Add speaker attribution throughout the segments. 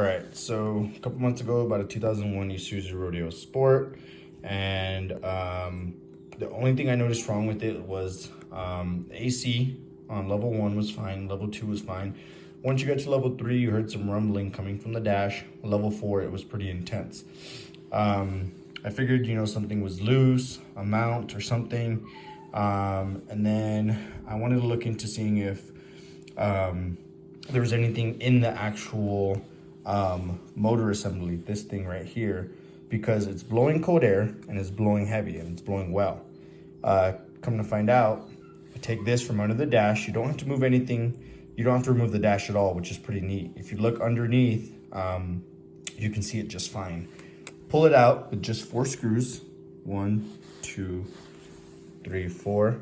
Speaker 1: All right, so a couple months ago, about a 2001 Isuzu Rodeo Sport, and the only thing I noticed wrong with it was AC on level 1 was fine, level 2 was fine. Once you got to level 3, you heard some rumbling coming from the dash. Level 4, it was pretty intense. I figured, something was loose, a mount or something, and then I wanted to look into seeing if there was anything in the actual motor assembly, this thing right here, because it's blowing cold air and it's blowing heavy and it's blowing well. Come to find out, I take this from under the dash. You don't have to move anything. You don't have to remove the dash at all, which is pretty neat. If you look underneath, you can see it just fine. Pull it out with just 4 screws. 1, 2, 3, 4.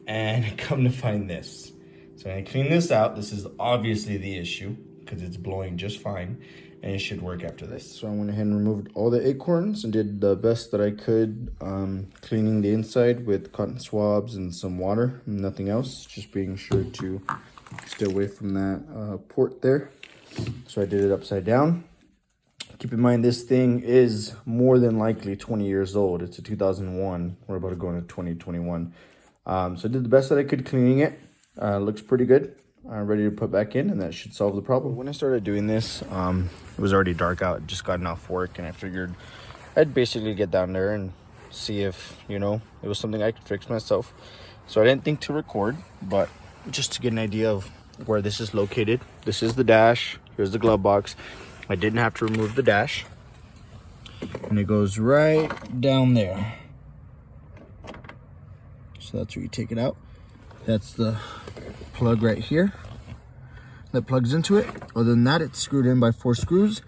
Speaker 1: And come to find this. So when I clean this out, this is obviously the issue because it's blowing just fine and it should work after this. So I went ahead and removed all the acorns and did the best that I could, cleaning the inside with cotton swabs and some water, nothing else, just being sure to stay away from that port there. So I did it upside down. Keep in mind, this thing is more than likely 20 years old. It's a 2001. We're about to go into 2021. So I did the best that I could cleaning it. Looks pretty good. Ready to put back in, and that should solve the problem. When I started doing this, it was already dark out. Just gotten off work, and I figured I'd basically get down there and see if, it was something I could fix myself. So I didn't think to record, but just to get an idea of where this is located. This is the dash. Here's the glove box. I didn't have to remove the dash. And it goes right down there. So that's where you take it out. That's the plug right here that plugs into it. Other than that, it's screwed in by 4 screws.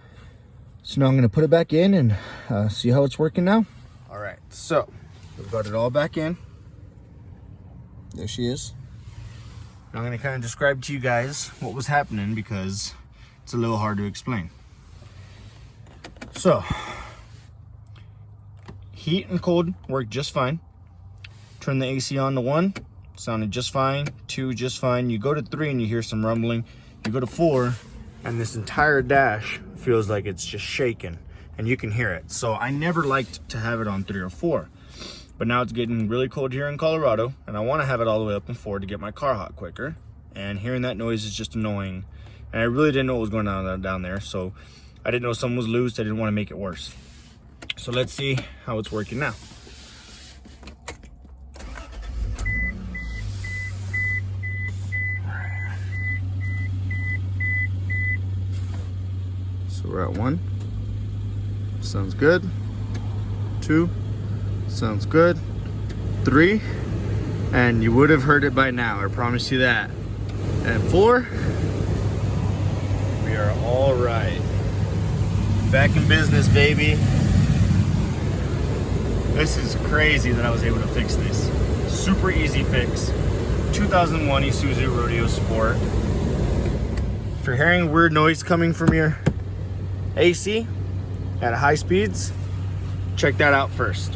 Speaker 1: So now I'm going to put it back in and see how it's working now. All right, so we've got it all back in. There she is. Now I'm going to kind of describe to you guys what was happening because it's a little hard to explain. So, heat and cold work just fine. Turn the AC on to 1, sounded just fine. 2, just fine. You go to 3 and you hear some rumbling. You go to 4 and this entire dash feels like it's just shaking and you can hear it. So I never liked to have it on 3 or 4. But now it's getting really cold here in Colorado and I want to have it all the way up in 4 to get my car hot quicker. And hearing that noise is just annoying. And I really didn't know what was going on down there. So I didn't know something was loose. I didn't want to make it worse. So let's see how it's working now. So we're at 1. Sounds good. 2. Sounds good. 3. And you would have heard it by now. I promise you that. And 4. We are all right. Back in business, baby. This is crazy that I was able to fix this. Super easy fix. 2001 Isuzu Rodeo Sport. If you're hearing weird noise coming from your AC at high speeds, check that out first.